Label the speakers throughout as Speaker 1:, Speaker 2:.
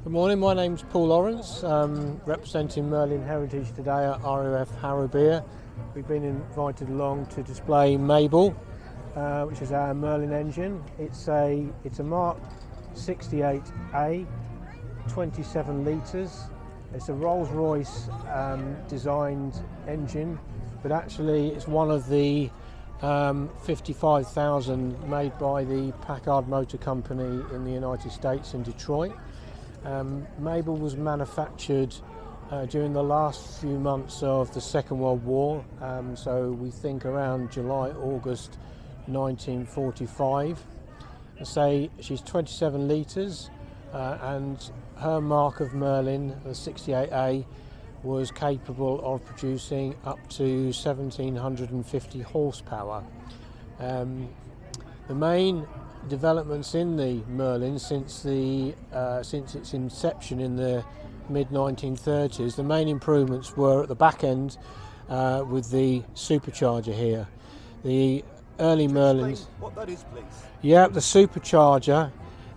Speaker 1: Good morning, my name's Paul Lawrence, representing Merlin Heritage today at RAF HARROWBEER. We've been invited along to display Mabel, which is our Merlin engine. It's a Mark 68A, 27 litres. It's a Rolls-Royce designed engine, but actually it's one of the 55,000 made by the Packard Motor Company in the United States in Detroit. Mabel was manufactured during the last few months of the Second World War, so we think around July, August 1945. I say she's 27 litres and her mark of Merlin, the 68A, was capable of producing up to 1750 horsepower. The main developments in the Merlin since its inception in the mid-1930s, the main improvements were at the back end with the supercharger here. The early Merlins.
Speaker 2: What that is, please.
Speaker 1: Yeah, the supercharger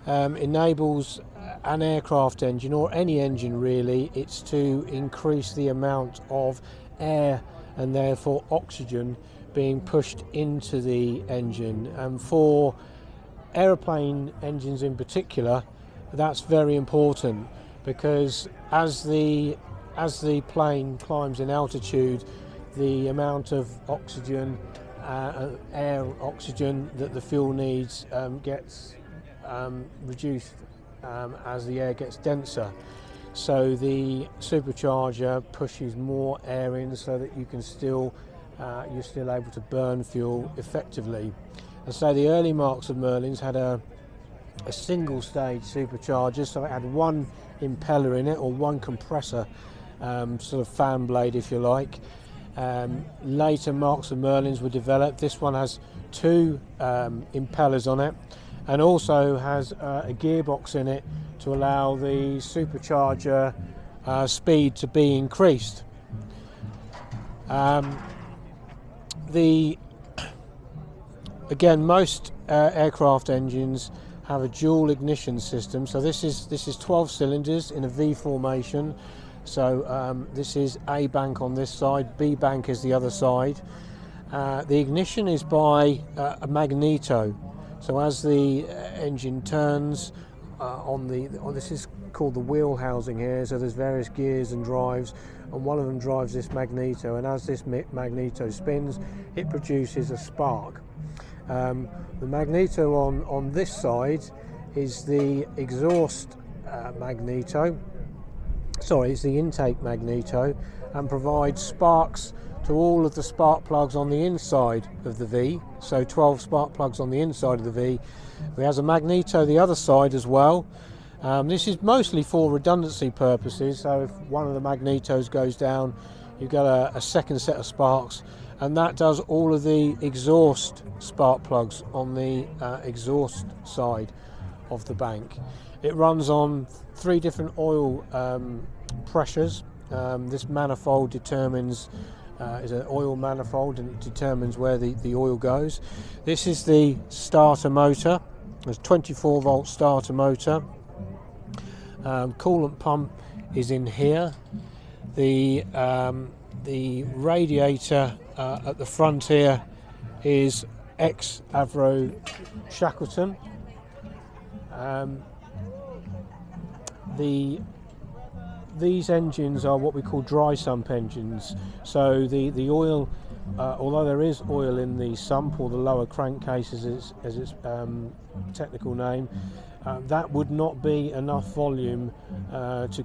Speaker 1: enables an aircraft engine, or any engine really. It's to increase the amount of air and therefore oxygen being pushed into the engine, and for aeroplane engines in particular, that's very important, because as the plane climbs in altitude, the amount of oxygen, air oxygen that the fuel needs gets reduced as the air gets denser. So the supercharger pushes more air in so that you can you're still able to burn fuel effectively. And so the early marks of Merlins had a single stage supercharger, so it had one impeller in it, or one compressor, sort of fan blade if you like. Later marks of Merlins were developed. This one has two impellers on it, and also has a gearbox in it to allow the supercharger speed to be increased. Again, most aircraft engines have a dual ignition system. So this is 12 cylinders in a V formation. So this is A bank on this side, B bank is the other side. The ignition is by a magneto. So as the engine turns this is called the wheel housing here. So there's various gears and drives, and one of them drives this magneto. And as this magneto spins, it produces a spark. The magneto on this side is the exhaust magneto. Sorry, it's the intake magneto, and provides sparks to all of the spark plugs on the inside of the V. So 12 spark plugs on the inside of the V. It has a magneto the other side as well. This is mostly for redundancy purposes. So if one of the magnetos goes down, you've got a second set of sparks, and that does all of the exhaust spark plugs on the exhaust side of the bank. It runs on 3 different oil pressures. This manifold determines is an oil manifold, and it determines where the oil goes. This is the starter motor. There's 24 volt starter motor. Coolant pump is in here. The radiator at the front here is ex-AERO Shackleton. These engines are what we call dry sump engines. So the oil, although there is oil in the sump, or the lower crankcase as its technical name, that would not be enough volume to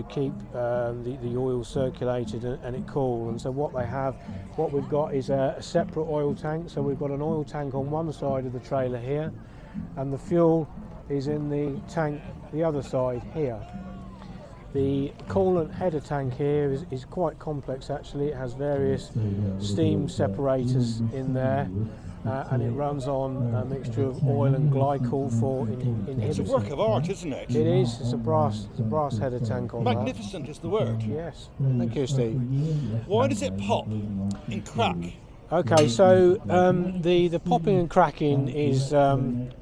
Speaker 1: keep the oil circulated and it cool. And so what we've got is a separate oil tank. So we've got an oil tank on one side of the trailer here, and the fuel is in the tank the other side here. The coolant header tank here is quite complex actually. It has various steam separators in there, and it runs on a mixture of oil and glycol for inhibiting.
Speaker 2: It's a work of art, isn't it?
Speaker 1: It is. It's a brass header tank on
Speaker 2: Magnificent is the word.
Speaker 1: Yes. Thank you, Steve.
Speaker 2: Why does it pop and crack?
Speaker 1: Okay, so the popping and cracking is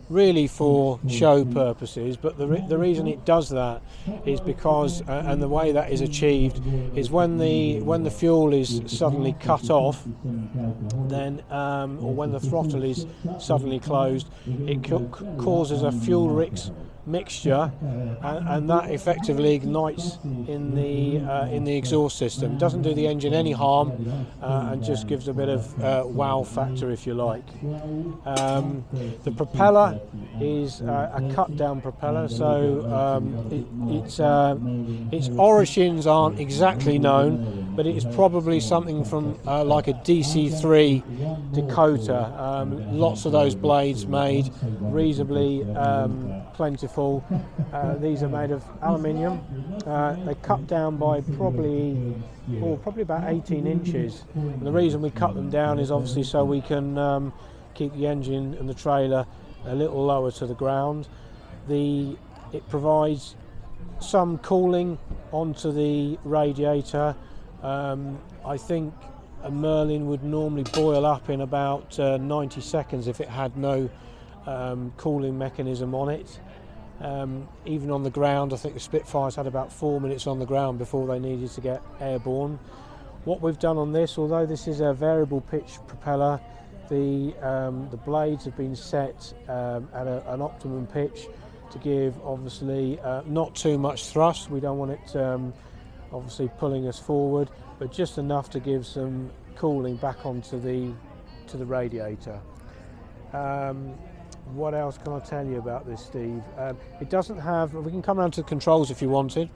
Speaker 1: really for show purposes, but the reason it does that is because and the way that is achieved is when the fuel is suddenly cut off, then or when the throttle is suddenly closed, it causes a fuel mixture, and that effectively ignites in the exhaust system. It doesn't do the engine any harm, and just gives a bit of wow factor, if you like. The propeller is a cut down propeller, so its origins aren't exactly known, but it is probably something from like a DC3 Dakota. Lots of those blades made, reasonably plentiful. These are made of aluminium. They cut down by probably about 18 inches. And the reason we cut them down is obviously so we can keep the engine and the trailer a little lower to the ground. It provides some cooling onto the radiator. I think a Merlin would normally boil up in about 90 seconds if it had no cooling mechanism on it. Even on the ground, I think the Spitfires had about 4 minutes on the ground before they needed to get airborne. What we've done on this, although this is a variable pitch propeller, the blades have been set at an optimum pitch to give obviously not too much thrust. We don't want it obviously pulling us forward, but just enough to give some cooling back onto the radiator. What else can I tell you about this, Steve? It doesn't have, we can come around to the controls if you wanted.